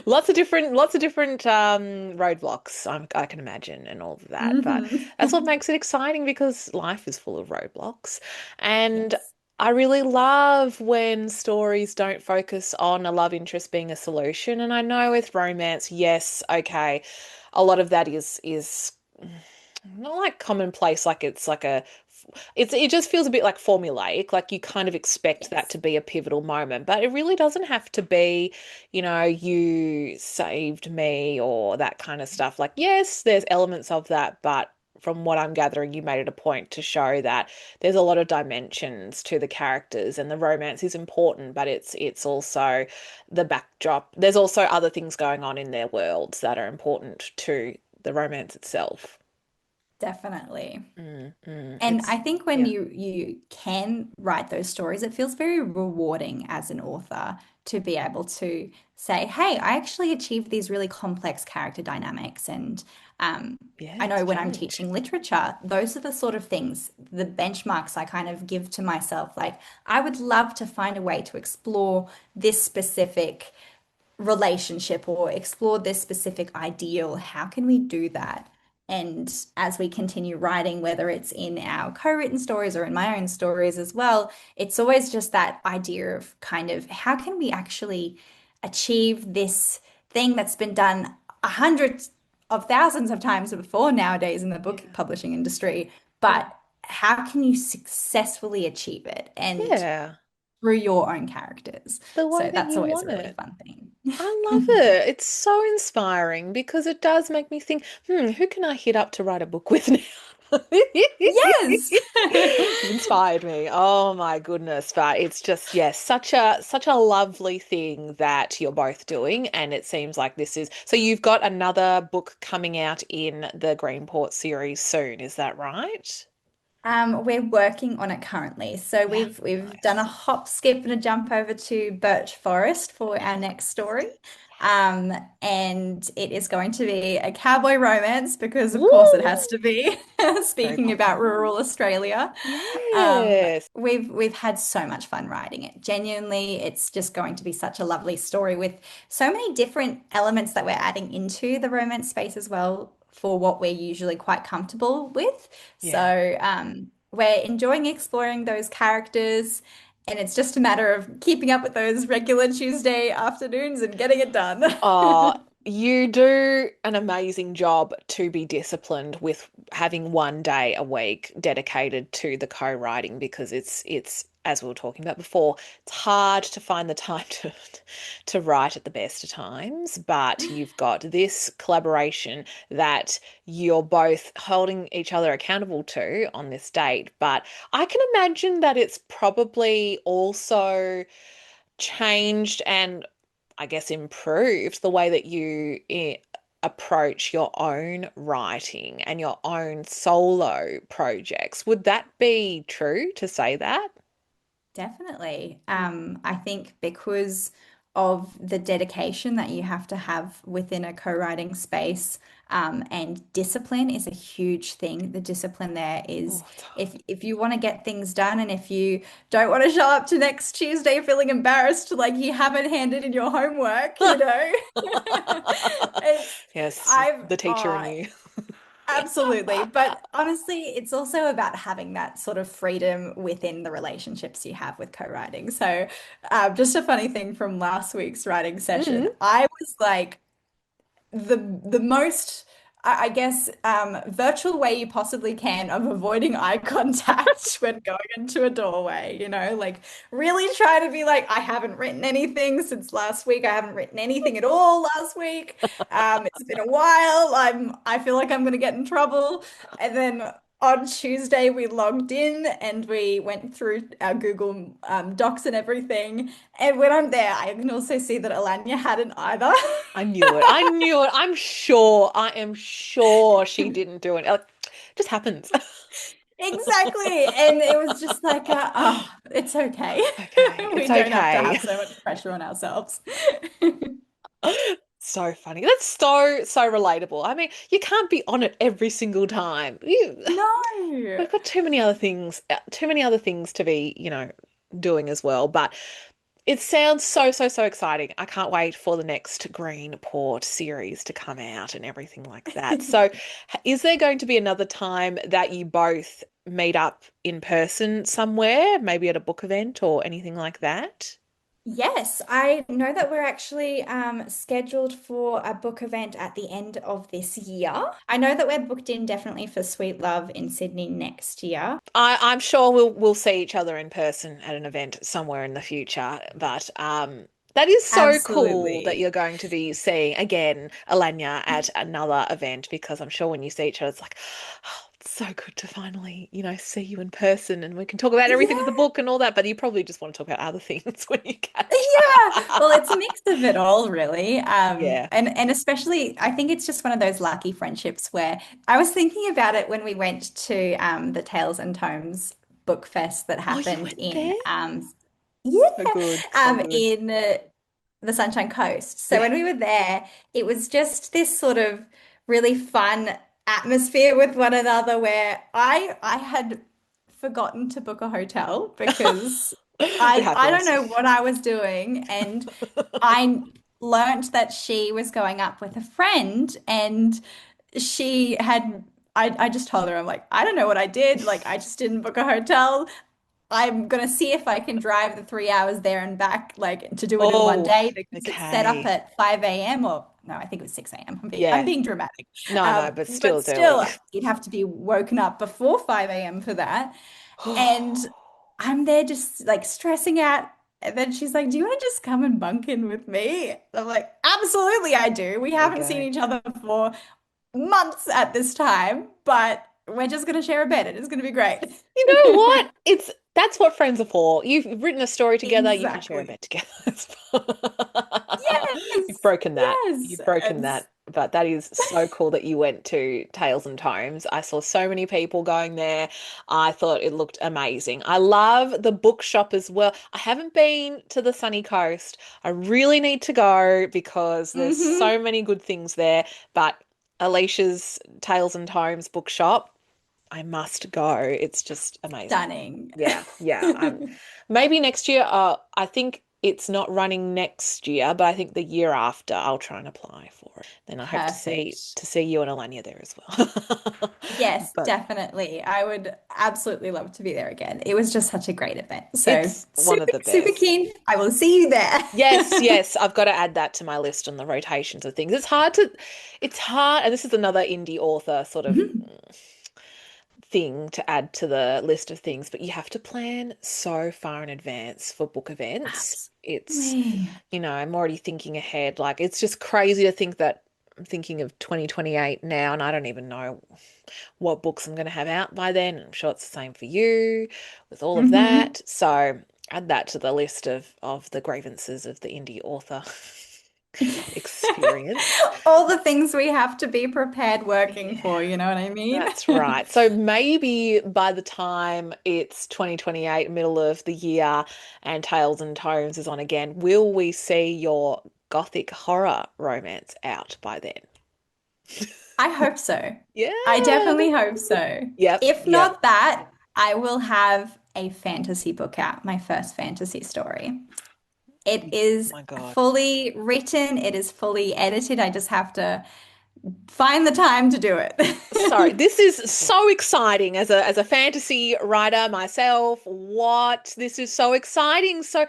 Lots of different roadblocks, I can imagine, and all of that. But that's what Hmm. makes it exciting because life is full of roadblocks. And Yes. I really love when stories don't focus on a love interest being a solution. And I know with romance, yes, okay, a lot of that is not like commonplace, like it's like it just feels a bit like formulaic, like you kind of expect that Yes. to be a pivotal moment, but it really doesn't have to be, you saved me or that kind of stuff. Like, yes, there's elements of that, but from what I'm gathering, you made it a point to show that there's a lot of dimensions to the characters and the romance is important, but it's also the backdrop. There's also other things going on in their worlds that are important to the romance itself. Definitely. And I It's think when yeah. you can write those stories, it feels very rewarding as an author to be able to say, "Hey, I actually achieved these really complex character dynamics." And Yeah, I it's know a when I'm challenge. teaching literature, those are the sort of things, the benchmarks I kind of give to myself. Like, I would love to find a way to explore this specific relationship or explore this specific ideal. How can we do that? And as we continue writing, whether it's in our co-written stories or in my own stories as well, it's always just that idea of kind of how can we actually achieve this thing that's been done hundreds of thousands of times before nowadays in the book Yeah. publishing industry, Yeah. but how can you successfully achieve it and Yeah. through your own characters? The way So that that's you always a want really it. fun thing. I love it. It's so inspiring because it does make me think, who can I hit up to write a book with now? Yes. You've inspired me. Oh my goodness. But it's just, yes, such a lovely thing that you're both doing. And it seems like this is so you've got another book coming out in the Greenport series soon, is that right? We're working on it currently. So Yeah. we've done a Nice. hop, skip, and a jump over to Birch Forest for our next story. Um, and it is going to be a cowboy romance because, of course, it has to Woo! be. Very Speaking about popular. rural Australia, Yes. we've had so much fun writing it. Genuinely, it's just going to be such a lovely story with so many different elements that we're adding into the romance space as well for what we're usually quite comfortable with. Yeah. So, we're enjoying exploring those characters. And it's just a matter of keeping up with those regular Tuesday afternoons and getting it done. Oh, you do an amazing job to be disciplined with having one day a week dedicated to the co-writing because it's as we were talking about before, it's hard to find the time to write at the best of times, but you've got this collaboration that you're both holding each other accountable to on this date. But I can imagine that it's probably also changed and I guess improved the way that you approach your own writing and your own solo projects. Would that be true to say that? Definitely. I think because of the dedication that you have to have within a co-writing space, and discipline is a huge thing. The discipline there is Oh, it's if you want to get things done and if you don't want to show up to next Tuesday feeling embarrassed like you haven't handed in your homework, hard. it's Yes, I've the teacher in you. Absolutely. But honestly, it's also about having that sort of freedom within the relationships you have with co-writing. So, just a funny thing from last week's writing session, Mm. I was like, the most, I guess, virtual way you possibly can of avoiding eye contact when going into a doorway, like really try to be like, I haven't written anything since last week. I haven't written anything at all last week. It's been a while. I feel like I'm gonna get in trouble. And then on Tuesday we logged in and we went through our Google Docs and everything. And when I'm there, I can also see that Alanya hadn't either. I knew it. I knew it. I'm sure. I am sure she didn't do it. Like, just happens. Exactly. And it was just like, oh, it's okay. Okay, We it's don't have to okay. have so much pressure on ourselves. So funny. That's so relatable. I mean, you can't be on it every single time. No. We've got too many other things to be, doing as well. But it sounds so exciting. I can't wait for the next Greenport series to come out and everything like that. So, is there going to be another time that you both meet up in person somewhere, maybe at a book event or anything like that? Yes, I know that we're actually scheduled for a book event at the end of this year. I know that we're booked in definitely for Sweet Love in Sydney next year. I'm sure we'll see each other in person at an event somewhere in the future. But that is so cool that Absolutely. you're going to be seeing again Alanya at another event because I'm sure when you see each other, it's like, oh, it's so good to finally, see you in person and we can talk about everything with the Yeah. book and all that. But you probably just want to talk about other things when you catch Yeah, well, it's a up. mix of it all, really. Yeah. And especially, I think it's just one of those lucky friendships where I was thinking about it when we went to the Tales and Tomes book fest that Oh, you happened went in there? yeah So good, so good. in the Sunshine Coast. So Yeah. when we were there, it was just this sort of really fun atmosphere with one another where I had forgotten to book a hotel because It I don't happens. know what I was doing, and I learnt that she was going up with a friend, and she had. I just told her, I'm like, I don't know what I did. Like, I just didn't book a hotel. I'm gonna see if I can drive the 3 hours there and back, like to do it in one Oh, day because it's set up okay. at 5 a.m. or no, I think it was 6 a.m. I'm Yeah. being dramatic. No, but still But it's early. still, you'd have to be woken up before 5 a.m. for that. And I'm there just like stressing out. And then she's like, do you want to just come and bunk in with me? I'm like, absolutely, I do. We There you haven't seen go. each other for months at this time, but we're just going to share a bed and it's going to be great. You know what? That's what friends are for. You've written a story together, you can share a Exactly. bed together. Yes, You've broken that. yes. You've broken And that but that is so cool that you went to Tales and Tomes. I saw so many people going there. I thought it looked amazing. I love the bookshop as well. I haven't been to the Sunny Coast. I really need to go because there's Hmm. so many good things there. But Alicia's Tales and Tomes bookshop, I must go. It's just amazing. Stunning. Yeah, yeah. Maybe next year. I think it's not running next year, but I think the year after I'll try and apply for it. Then I hope Perfect. to see you and Alanya there as well. Yes, But definitely. I would absolutely love to be there again. It was just such a great event. So it's one of super, the super best. keen. I will see you there. Yes, yes, I've got to add that to my list on the rotations of things. It's hard, and this is another indie author sort of Mhm. thing to add to the list of things, but you have to plan so far in advance for book events. It's, Absolutely. I'm already thinking ahead. Like, it's just crazy to think that I'm thinking of 2028 now, and I don't even know what books I'm going to have out by then. I'm sure it's the same for you with all of Hmm. that. So add that to the list of the grievances of the indie author experience. All the things we have to be prepared working Yeah. for, you know what I mean? That's right. So maybe by the time it's 2028, middle of the year, and Tales and Tomes is on again, will we see your gothic horror romance out by then? I hope so. I Yeah. definitely hope so. Yep. If Yep. not that, I will have a fantasy book out, my first fantasy story. It Oh is my God. fully written, it is fully edited. I just have to find the time to do Sorry, it. this is so exciting as a fantasy writer myself. What? This is so exciting. So,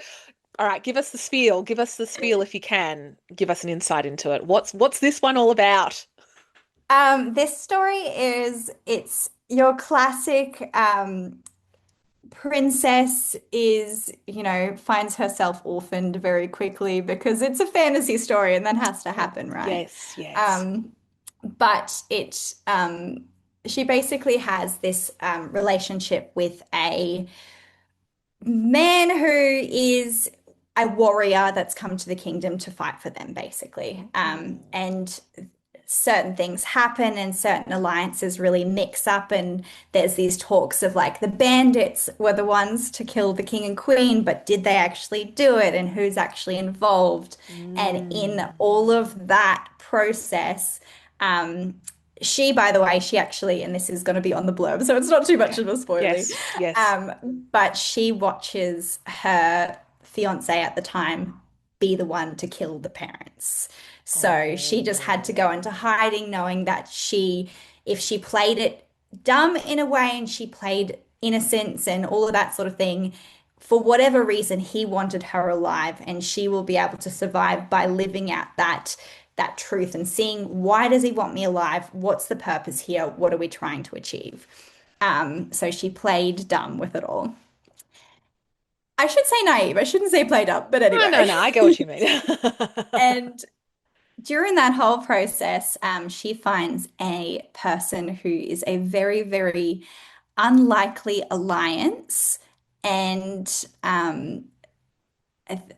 all right, give us the spiel. Give us the spiel if you can. Give us an insight into it. What's this one all about? This story it's your classic princess is, finds herself orphaned very quickly because it's a fantasy story and that has to Oh, happen, right? yes, yes. Um, but she basically has this relationship with a man who is a warrior that's come to the kingdom to fight for them, basically. Mm. And certain things happen and certain alliances really mix up. And there's these talks of like the bandits were the ones to kill the king and queen, but did they actually do it? And who's actually involved? And in Mm. all of that process, um, by the way, she actually, and this is going to be on the blurb, so it's not too much Okay. of a spoiler, Yes, yes. um, but she watches her fiance at the time be the one to kill the parents. So she just had to go Oh. into hiding, knowing that if she played it dumb in a way and she played innocence and all of that sort of thing, for whatever reason, he wanted her alive, and she will be able to survive by living out that truth and seeing why does he want me alive? What's the purpose here? What are we trying to achieve? So she played dumb with it all. I should say naive. I shouldn't say played up, but No, no, anyway. no. I get what you mean. And during that whole process, she finds a person who is a very, very unlikely alliance, and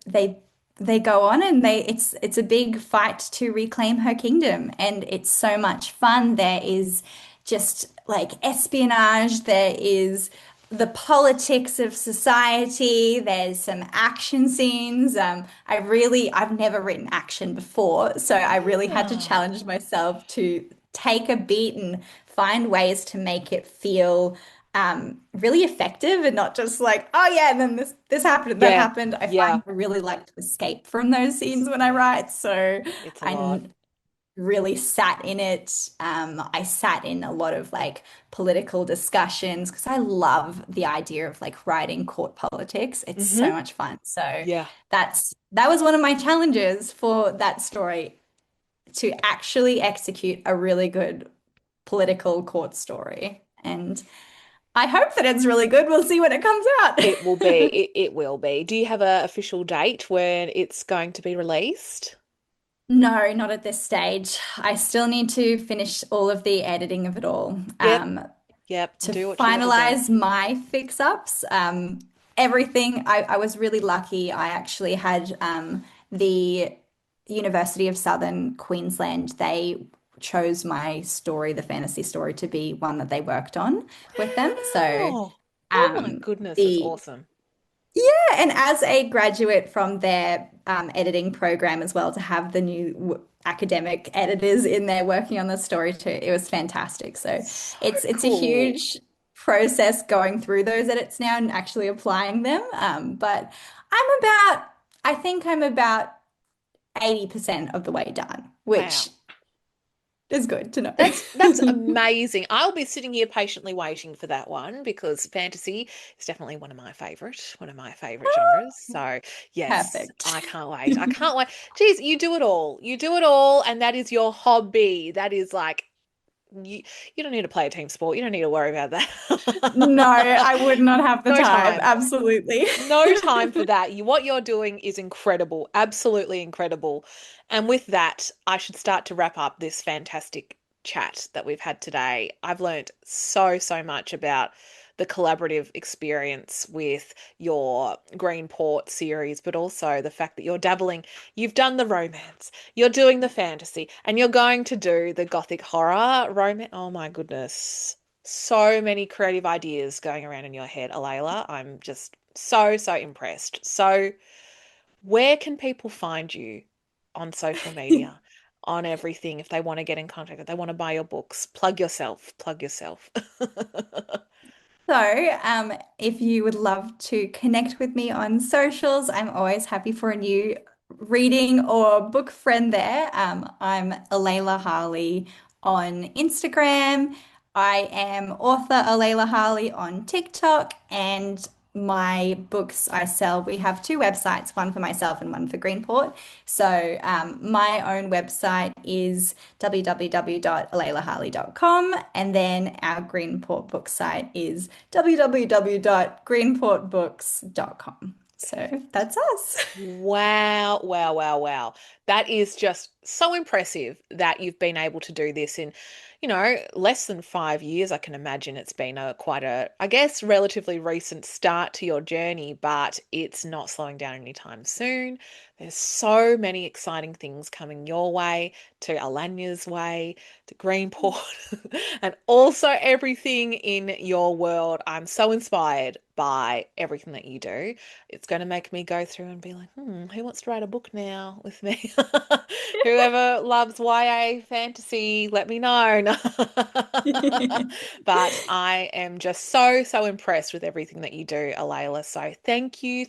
they they go on and it's a big fight to reclaim her kingdom, and it's so much fun. There is just like espionage, there is the politics of society, there's some action scenes. I've never written action before, so I really had to Ah. challenge myself to take a beat and find ways to make it feel really effective and not just like, oh yeah, and then this happened and that Yeah, happened. I yeah. find I really like to escape from those scenes when I Yeah. write. So It's a I lot. really sat in it. I sat in a lot of like political discussions because I love the idea of like writing court politics. It's so Hmm. much fun. So Yeah. that was one of my challenges for that story, to actually execute a really good political court story. And I hope that it's really good. We'll see when it comes out. It will be. It will be. Do you have an official date when it's going to be released? No, not at this stage. I still need to finish all of the editing of it all, Yep. Yep. to Do what you got to do. finalize my fix-ups. Everything, I was really lucky. I actually had the University of Southern Queensland, they chose my story, the fantasy story, to be one that they worked on with them. So Wow. Oh my um, goodness, that's the awesome. and as a graduate from their editing program as well, to have the new academic editors in there working on the story too, it was fantastic. So So it's a cool. huge process going through those edits now and actually applying them. But I'm about, I think I'm about 80% of the way done, which Wow. is good to know. That's amazing. I'll be sitting here patiently waiting for that one because fantasy is definitely one of my favorite genres. So, yes, Perfect. I can't wait. I can't wait. Geez, you do it all. You do it all, and that is your hobby. That is like you don't need to play a team sport. You don't need to worry about No, that. I would not have the No time. time. Absolutely. No time for that. What you're doing is incredible, absolutely incredible. And with that, I should start to wrap up this fantastic chat that we've had today. I've learned so much about the collaborative experience with your Greenport series, but also the fact that you've done the romance, you're doing the fantasy, and you're going to do the gothic horror romance. Oh my goodness. So many creative ideas going around in your head, Elaelah. I'm just so impressed. So, where can people find you on social media, on everything, if they want to get in contact, if they want to buy your books? Plug yourself, plug yourself. So, if you would love to connect with me on socials, I'm always happy for a new reading or book friend there. I'm Elaelah Harley on Instagram. I am author Elaelah Harley on TikTok, and my books I sell. We have two websites, one for myself and one for Greenport. So, my own website is www.elailahharley.com, and then our Greenport book site is www.greenportbooks.com. So that's us. Wow, wow, wow, wow. That is just so impressive that you've been able to do this in, less than 5 years. I can imagine it's been I guess, relatively recent start to your journey, but it's not slowing down anytime soon. There's so many exciting things coming your way, to Alanya's way, to Greenport, and also everything in your world. I'm so inspired by everything that you do. It's going to make me go through and be like, who wants to write a book now with me? Whoever loves YA fantasy, let me know. But I am just so impressed with everything that you do, Elaelah. So thank you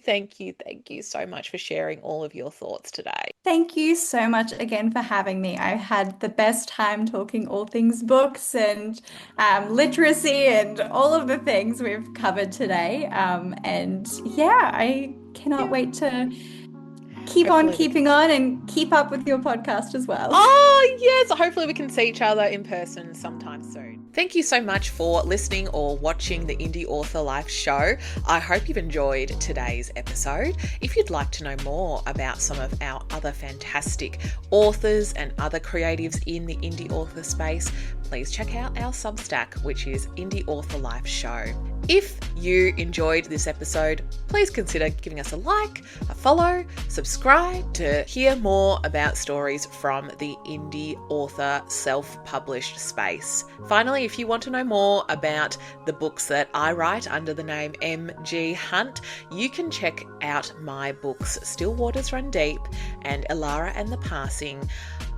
so much for sharing all of your thoughts today. Thank you so much again for having me. I had the best time talking all things books and literacy and all of the things we've covered today. And yeah, I cannot Yeah. wait to keep on Hopefully we can. keeping on and keep up with your podcast as well. Oh, yes. Hopefully, we can see each other in person sometime soon. Thank you so much for listening or watching the Indie Author Life show. I hope you've enjoyed today's episode. If you'd like to know more about some of our other fantastic authors and other creatives in the indie author space, please check out our Substack, which is Indie Author Life Show. If you enjoyed this episode, please consider giving us a like, a follow, subscribe to hear more about stories from the indie author self-published space. Finally, if you want to know more about the books that I write under the name M.G. Hunt, you can check out my books Still Waters Run Deep and Elara and the Passing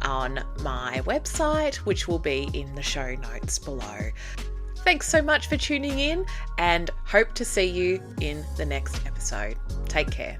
on my website, which will be in the show notes below. Thanks so much for tuning in and hope to see you in the next episode. Take care.